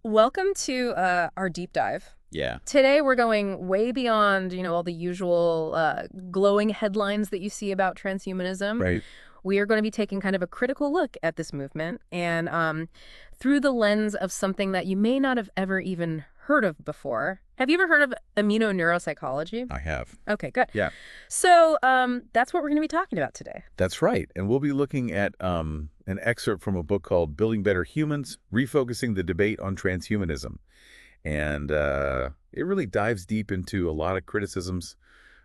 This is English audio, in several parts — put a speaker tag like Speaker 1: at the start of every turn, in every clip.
Speaker 1: Welcome to our deep dive.
Speaker 2: Yeah,
Speaker 1: Today we're going way beyond, all the usual glowing headlines that you see about transhumanism.
Speaker 2: right.
Speaker 1: We are going to be taking kind of a critical look at this movement and through the lens of something that you may not have ever even heard of before. Have you ever heard of immunoneuropsychology?
Speaker 2: I have.
Speaker 1: Okay, good.
Speaker 2: Yeah,
Speaker 1: So that's what we're going to be talking about today.
Speaker 2: that's right. And we'll be looking at an excerpt from a book called Building Better Humans, Refocusing the Debate on Transhumanism. And it really dives deep into a lot of criticisms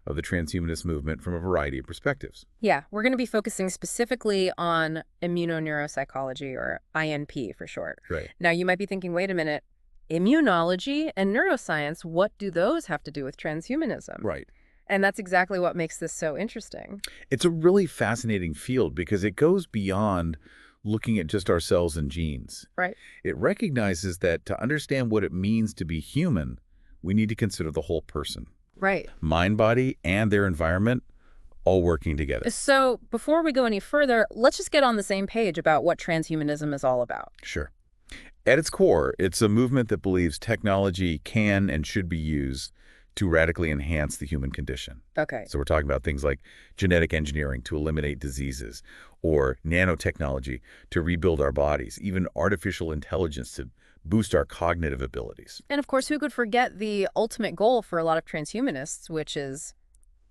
Speaker 2: of the transhumanist movement from a variety of perspectives.
Speaker 1: Yeah, we're going to be focusing specifically on immunoneuropsychology, or INP for short.
Speaker 2: Right.
Speaker 1: Now, you might be thinking, wait a minute, immunology and neuroscience, what do those have to do with transhumanism?
Speaker 2: Right.
Speaker 1: And that's exactly what makes this so interesting.
Speaker 2: It's a really fascinating field because it goes beyond looking at just our cells and genes.
Speaker 1: Right.
Speaker 2: It recognizes that to understand what it means to be human, we need to consider the whole person.
Speaker 1: Right.
Speaker 2: Mind, body, and their environment all working together.
Speaker 1: So before we go any further, let's just get on the same page about what transhumanism is all about.
Speaker 2: Sure. At its core, it's a movement that believes technology can and should be used to radically enhance the human condition.
Speaker 1: Okay.
Speaker 2: So we're talking about things like genetic engineering to eliminate diseases, or nanotechnology to rebuild our bodies, even artificial intelligence to boost our cognitive abilities.
Speaker 1: And of course, who could forget the ultimate goal for a lot of transhumanists, which is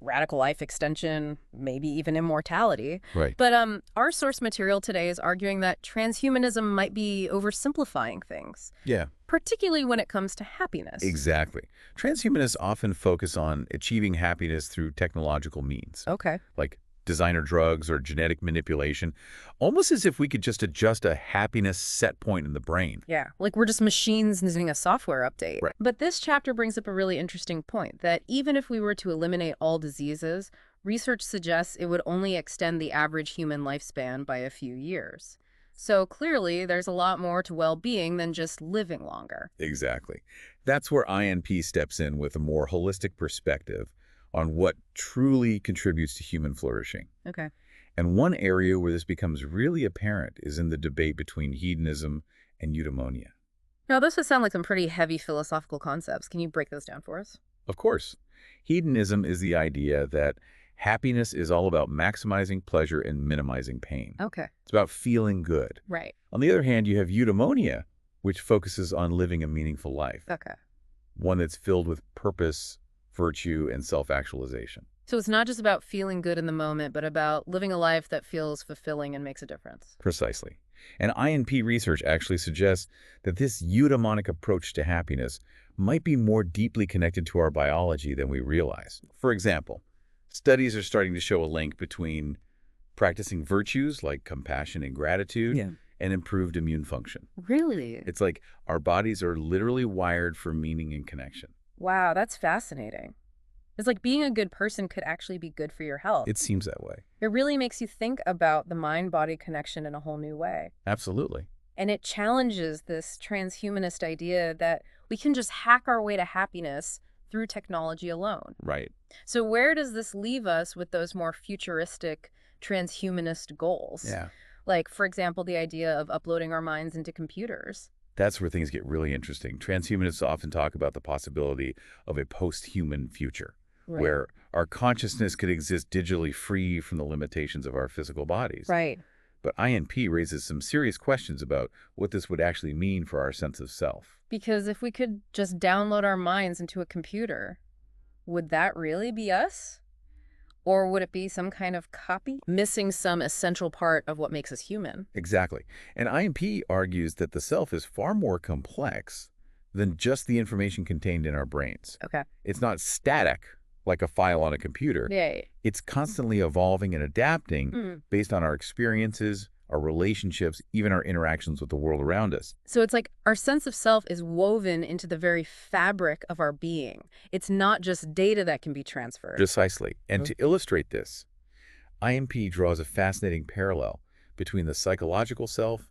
Speaker 1: radical life extension, maybe even immortality.
Speaker 2: Right.
Speaker 1: But our source material today is arguing that transhumanism might be oversimplifying things,
Speaker 2: Yeah,
Speaker 1: particularly when it comes to happiness.
Speaker 2: exactly. Transhumanists often focus on achieving happiness through technological means,
Speaker 1: Okay.
Speaker 2: like designer drugs or genetic manipulation, almost as if we could just adjust a happiness set point in the brain.
Speaker 1: Yeah, like we're just machines needing a software update.
Speaker 2: Right.
Speaker 1: But this chapter brings up a really interesting point that even if we were to eliminate all diseases, research suggests it would only extend the average human lifespan by a few years. So clearly, there's a lot more to well-being than just living longer.
Speaker 2: Exactly. That's where INP steps in with a more holistic perspective on what truly contributes to human flourishing.
Speaker 1: Okay.
Speaker 2: And one area where this becomes really apparent is in the debate between hedonism and eudaimonia.
Speaker 1: Now, this would sound like some pretty heavy philosophical concepts. Can you break those down for us?
Speaker 2: Of course, hedonism is the idea that happiness is all about maximizing pleasure and minimizing pain.
Speaker 1: Okay.
Speaker 2: It's about feeling good.
Speaker 1: Right.
Speaker 2: On the other hand, you have eudaimonia, which focuses on living a meaningful life,
Speaker 1: Okay.
Speaker 2: one that's filled with purpose, virtue, and self-actualization.
Speaker 1: So it's not just about feeling good in the moment, but about living a life that feels fulfilling and makes a difference.
Speaker 2: Precisely. And INP research actually suggests that this eudaimonic approach to happiness might be more deeply connected to our biology than we realize. For example, studies are starting to show a link between practicing virtues like compassion and gratitude and improved immune function.
Speaker 1: Really?
Speaker 2: It's like our bodies are literally wired for meaning and connection.
Speaker 1: Wow, that's fascinating. It's like being a good person could actually be good for your health.
Speaker 2: It seems that way.
Speaker 1: It really makes you think about the mind-body connection in a whole new way.
Speaker 2: Absolutely.
Speaker 1: And it challenges this transhumanist idea that we can just hack our way to happiness through technology alone.
Speaker 2: Right.
Speaker 1: So where does this leave us with those more futuristic transhumanist goals?
Speaker 2: Yeah.
Speaker 1: Like, for example, the idea of uploading our minds into computers.
Speaker 2: That's where things get really interesting. Transhumanists often talk about the possibility of a post-human future,
Speaker 1: Right.
Speaker 2: where our consciousness could exist digitally free from the limitations of our physical bodies.
Speaker 1: Right.
Speaker 2: But INP raises some serious questions about what this would actually mean for our sense of self.
Speaker 1: Because if we could just download our minds into a computer, would that really be us? Or would it be some kind of copy, missing some essential part of what makes us human?
Speaker 2: Exactly. And INP argues that the self is far more complex than just the information contained in our brains.
Speaker 1: Okay.
Speaker 2: It's not static like a file on a computer.
Speaker 1: Yeah.
Speaker 2: It's constantly evolving and adapting
Speaker 1: Mm.
Speaker 2: based on our experiences, our relationships, even our interactions with the world around us.
Speaker 1: So it's like our sense of self is woven into the very fabric of our being. It's not just data that can be transferred.
Speaker 2: Precisely. And to illustrate this, INP draws a fascinating parallel between the psychological self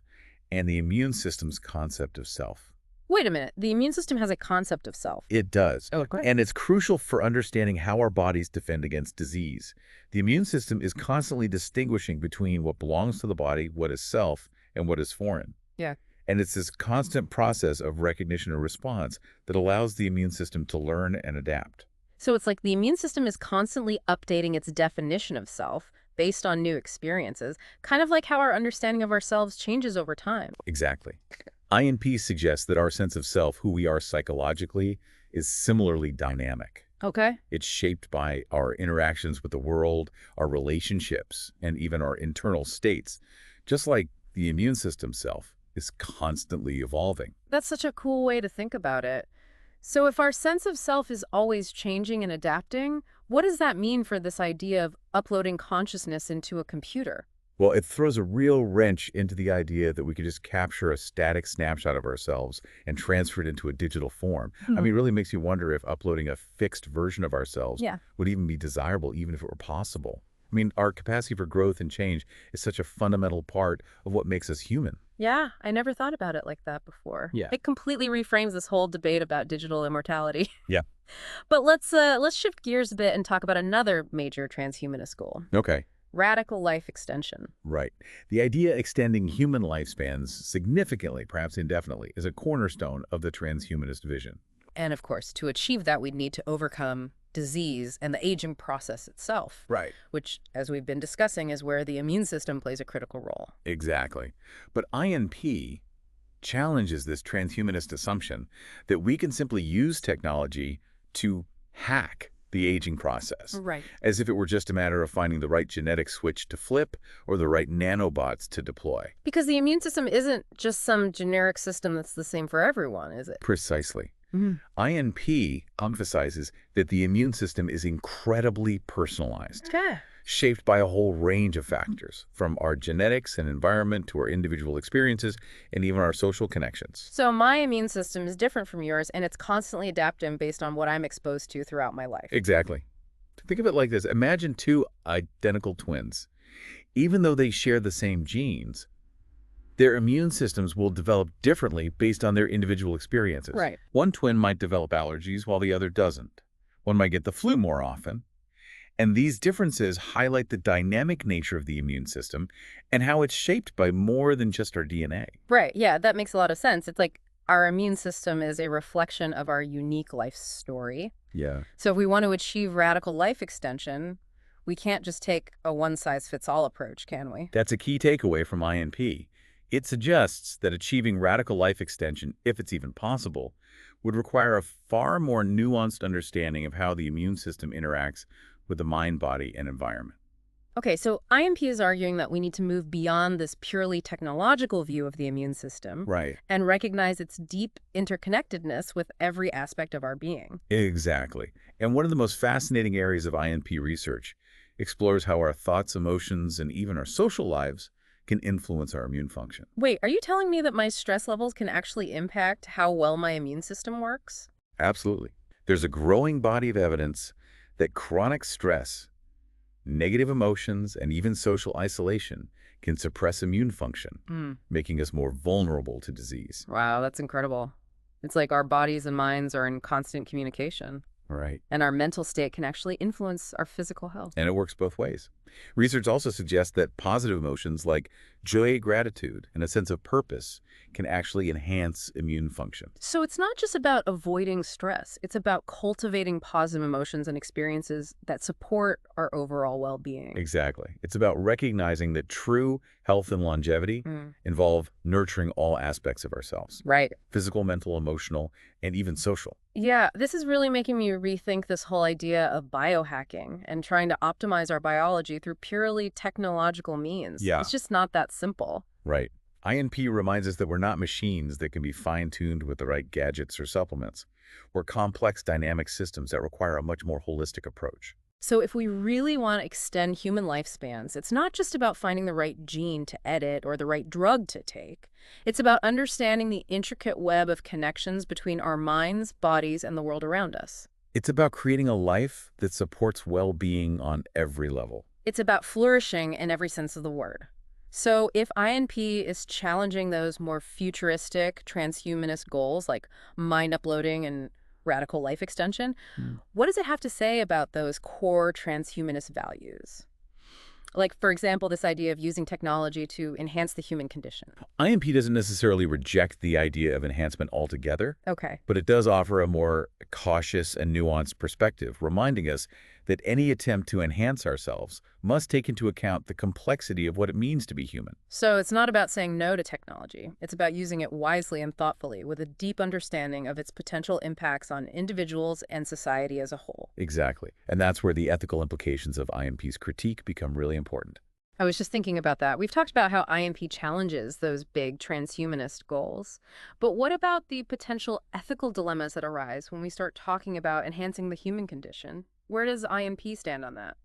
Speaker 2: and the immune system's concept of self.
Speaker 1: Wait a minute. The immune system has a concept of self.
Speaker 2: It does.
Speaker 1: Oh, great.
Speaker 2: And it's crucial for understanding how our bodies defend against disease. The immune system is constantly distinguishing between what belongs to the body, what is self, and what is foreign.
Speaker 1: Yeah.
Speaker 2: And it's this constant process of recognition and response that allows the immune system to learn and adapt.
Speaker 1: So it's like the immune system is constantly updating its definition of self based on new experiences, kind of like how our understanding of ourselves changes over time.
Speaker 2: Exactly. INP suggests that our sense of self, who we are psychologically, is similarly dynamic.
Speaker 1: Okay.
Speaker 2: It's shaped by our interactions with the world, our relationships, and even our internal states, just like the immune system self is constantly evolving.
Speaker 1: That's such a cool way to think about it. So if our sense of self is always changing and adapting, what does that mean for this idea of uploading consciousness into a computer?
Speaker 2: Well, it throws a real wrench into the idea that we could just capture a static snapshot of ourselves and transfer it into a digital form. I mean, it really makes you wonder if uploading a fixed version of ourselves
Speaker 1: Yeah.
Speaker 2: would even be desirable, even if it were possible. I mean, our capacity for growth and change is such a fundamental part of what makes us human.
Speaker 1: Yeah, I never thought about it like that before.
Speaker 2: Yeah.
Speaker 1: It completely reframes this whole debate about digital immortality.
Speaker 2: Yeah.
Speaker 1: But let's shift gears a bit and talk about another major transhumanist goal:
Speaker 2: Okay.
Speaker 1: radical life extension.
Speaker 2: Right. The idea extending human lifespans significantly, perhaps indefinitely, is a cornerstone of the transhumanist vision.
Speaker 1: And of course, to achieve that, we'd need to overcome disease and the aging process itself,
Speaker 2: Right.
Speaker 1: which, as we've been discussing, is where the immune system plays a critical role.
Speaker 2: Exactly. But INP challenges this transhumanist assumption that we can simply use technology to hack the aging process,
Speaker 1: Right.
Speaker 2: as if it were just a matter of finding the right genetic switch to flip or the right nanobots to deploy.
Speaker 1: Because the immune system isn't just some generic system that's the same for everyone, is it?
Speaker 2: Precisely.
Speaker 1: Mhm.
Speaker 2: INP emphasizes that the immune system is incredibly personalized,
Speaker 1: Okay.
Speaker 2: shaped by a whole range of factors, from our genetics and environment to our individual experiences and even our social connections.
Speaker 1: So my immune system is different from yours, and it's constantly adapting based on what I'm exposed to throughout my life.
Speaker 2: Exactly. Think of it like this. Imagine two identical twins. Even though they share the same genes, their immune systems will develop differently based on their individual experiences.
Speaker 1: Right.
Speaker 2: One twin might develop allergies while the other doesn't. One might get the flu more often. And these differences highlight the dynamic nature of the immune system and how it's shaped by more than just our DNA.
Speaker 1: Right. Yeah, that makes a lot of sense. It's like our immune system is a reflection of our unique life story.
Speaker 2: Yeah.
Speaker 1: So if we want to achieve radical life extension, we can't just take a one-size-fits-all approach, can we?
Speaker 2: That's a key takeaway from INP. It suggests that achieving radical life extension, if it's even possible, would require a far more nuanced understanding of how the immune system interacts with the mind, body, and environment.
Speaker 1: Okay, so IMP is arguing that we need to move beyond this purely technological view of the immune system
Speaker 2: Right.
Speaker 1: and recognize its deep interconnectedness with every aspect of our being.
Speaker 2: Exactly. And one of the most fascinating areas of INP research explores how our thoughts, emotions, and even our social lives can influence our immune function.
Speaker 1: Wait, are you telling me that my stress levels can actually impact how well my immune system works?
Speaker 2: Absolutely. There's a growing body of evidence that chronic stress, negative emotions, and even social isolation can suppress immune function, making us more vulnerable to disease.
Speaker 1: Wow, that's incredible. It's like our bodies and minds are in constant communication,
Speaker 2: Right.
Speaker 1: and our mental state can actually influence our physical health.
Speaker 2: And it works both ways. Research also suggests that positive emotions like joy, gratitude, and a sense of purpose can actually enhance immune function.
Speaker 1: So it's not just about avoiding stress. It's about cultivating positive emotions and experiences that support our overall well-being.
Speaker 2: Exactly. It's about recognizing that true health and longevity involve nurturing all aspects of ourselves:
Speaker 1: Right.
Speaker 2: physical, mental, emotional, and even social.
Speaker 1: Yeah, this is really making me rethink this whole idea of biohacking and trying to optimize our biology through purely technological means.
Speaker 2: Yeah.
Speaker 1: It's just not that simple.
Speaker 2: Right. INP reminds us that we're not machines that can be fine-tuned with the right gadgets or supplements. We're complex, dynamic systems that require a much more holistic approach.
Speaker 1: So if we really want to extend human lifespans, it's not just about finding the right gene to edit or the right drug to take. It's about understanding the intricate web of connections between our minds, bodies, and the world around us.
Speaker 2: It's about creating a life that supports well-being on every level.
Speaker 1: It's about flourishing in every sense of the word. So if INP is challenging those more futuristic transhumanist goals like mind uploading and radical life extension, what does it have to say about those core transhumanist values? Like, for example, this idea of using technology to enhance the human condition.
Speaker 2: IMP doesn't necessarily reject the idea of enhancement altogether,
Speaker 1: Okay.
Speaker 2: but it does offer a more cautious and nuanced perspective, reminding us that any attempt to enhance ourselves must take into account the complexity of what it means to be human.
Speaker 1: So it's not about saying no to technology. It's about using it wisely and thoughtfully with a deep understanding of its potential impacts on individuals and society as a whole.
Speaker 2: Exactly. And that's where the ethical implications of IMP's critique become really important.
Speaker 1: I was just thinking about that. We've talked about how IMP challenges those big transhumanist goals. But what about the potential ethical dilemmas that arise when we start talking about enhancing the human condition? Where does IMP stand on that?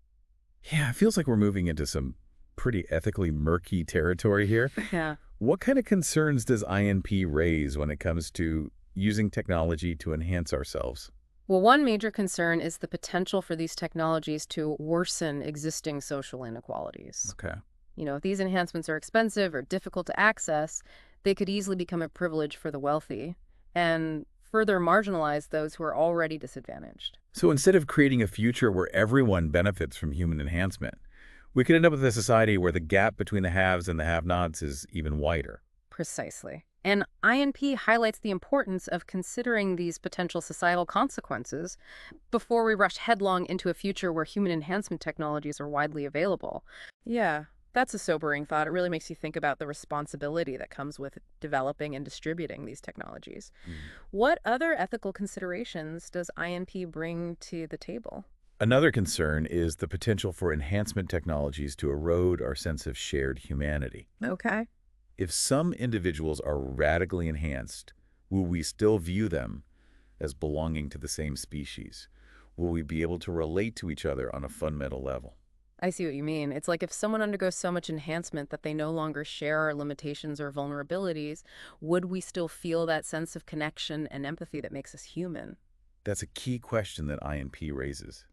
Speaker 2: Yeah, it feels like we're moving into some pretty ethically murky territory here.
Speaker 1: Yeah.
Speaker 2: What kind of concerns does INP raise when it comes to using technology to enhance ourselves?
Speaker 1: Well, one major concern is the potential for these technologies to worsen existing social inequalities.
Speaker 2: Okay.
Speaker 1: If these enhancements are expensive or difficult to access, they could easily become a privilege for the wealthy and further marginalize those who are already disadvantaged.
Speaker 2: So instead of creating a future where everyone benefits from human enhancement, we could end up with a society where the gap between the haves and the have-nots is even wider.
Speaker 1: Precisely. And INP highlights the importance of considering these potential societal consequences before we rush headlong into a future where human enhancement technologies are widely available. Yeah, that's a sobering thought. It really makes you think about the responsibility that comes with developing and distributing these technologies. What other ethical considerations does INP bring to the table?
Speaker 2: Another concern is the potential for enhancement technologies to erode our sense of shared humanity.
Speaker 1: Okay.
Speaker 2: If some individuals are radically enhanced, will we still view them as belonging to the same species? Will we be able to relate to each other on a fundamental level?
Speaker 1: I see what you mean. It's like if someone undergoes so much enhancement that they no longer share our limitations or vulnerabilities, would we still feel that sense of connection and empathy that makes us human?
Speaker 2: That's a key question that INP raises.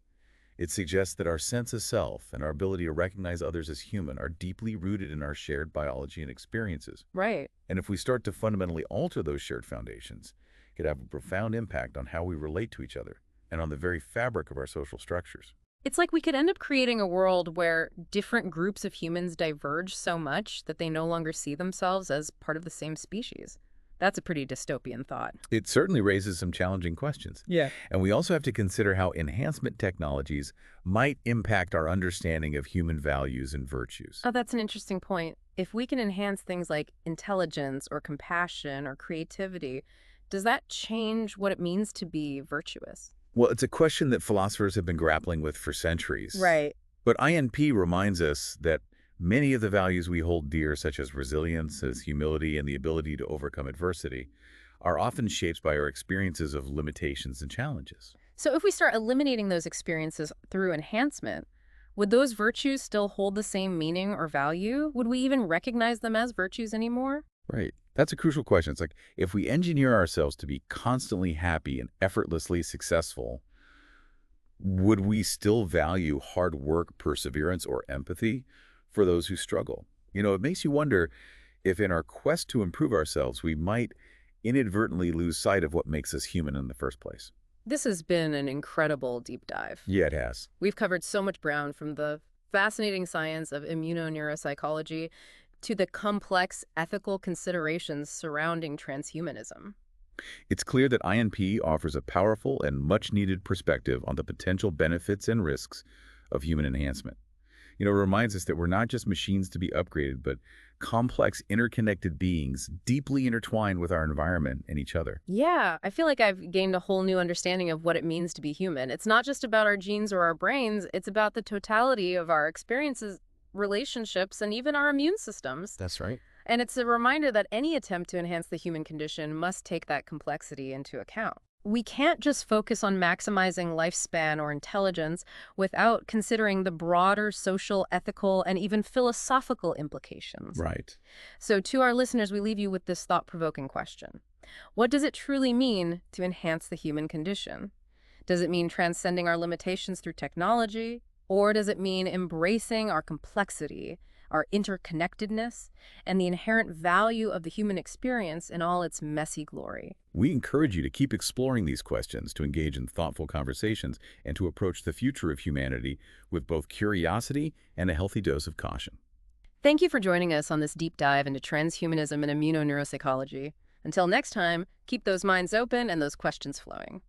Speaker 2: It suggests that our sense of self and our ability to recognize others as human are deeply rooted in our shared biology and experiences.
Speaker 1: Right.
Speaker 2: And if we start to fundamentally alter those shared foundations, it could have a profound impact on how we relate to each other and on the very fabric of our social structures.
Speaker 1: It's like we could end up creating a world where different groups of humans diverge so much that they no longer see themselves as part of the same species. That's a pretty dystopian thought.
Speaker 2: It certainly raises some challenging questions.
Speaker 1: Yeah.
Speaker 2: And we also have to consider how enhancement technologies might impact our understanding of human values and virtues.
Speaker 1: Oh, that's an interesting point. If we can enhance things like intelligence or compassion or creativity, does that change what it means to be virtuous?
Speaker 2: Well, it's a question that philosophers have been grappling with for centuries.
Speaker 1: Right.
Speaker 2: But INP reminds us that many of the values we hold dear, such as resilience, as humility, and the ability to overcome adversity, are often shaped by our experiences of limitations and challenges.
Speaker 1: So if we start eliminating those experiences through enhancement, would those virtues still hold the same meaning or value? Would we even recognize them as virtues anymore?
Speaker 2: Right. That's a crucial question. It's like, if we engineer ourselves to be constantly happy and effortlessly successful, would we still value hard work, perseverance, or empathy for those who struggle? It makes you wonder if in our quest to improve ourselves, we might inadvertently lose sight of what makes us human in the first place.
Speaker 1: This has been an incredible deep dive.
Speaker 2: Yeah, it has.
Speaker 1: We've covered so much ground from the fascinating science of immunoneuropsychology to the complex ethical considerations surrounding transhumanism.
Speaker 2: It's clear that INP offers a powerful and much-needed perspective on the potential benefits and risks of human enhancement. It reminds us that we're not just machines to be upgraded, but complex, interconnected beings deeply intertwined with our environment and each other.
Speaker 1: Yeah, I feel like I've gained a whole new understanding of what it means to be human. It's not just about our genes or our brains, it's about the totality of our experiences, relationships, and even our immune systems.
Speaker 2: That's right.
Speaker 1: And it's a reminder that any attempt to enhance the human condition must take that complexity into account. We can't just focus on maximizing lifespan or intelligence without considering the broader social, ethical, and even philosophical implications.
Speaker 2: Right.
Speaker 1: So to our listeners, we leave you with this thought-provoking question. What does it truly mean to enhance the human condition? Does it mean transcending our limitations through technology? Or does it mean embracing our complexity, our interconnectedness, and the inherent value of the human experience in all its messy glory.
Speaker 2: We encourage you to keep exploring these questions, to engage in thoughtful conversations, and to approach the future of humanity with both curiosity and a healthy dose of caution.
Speaker 1: Thank you for joining us on this deep dive into transhumanism and immunoneuropsychology. Until next time, keep those minds open and those questions flowing.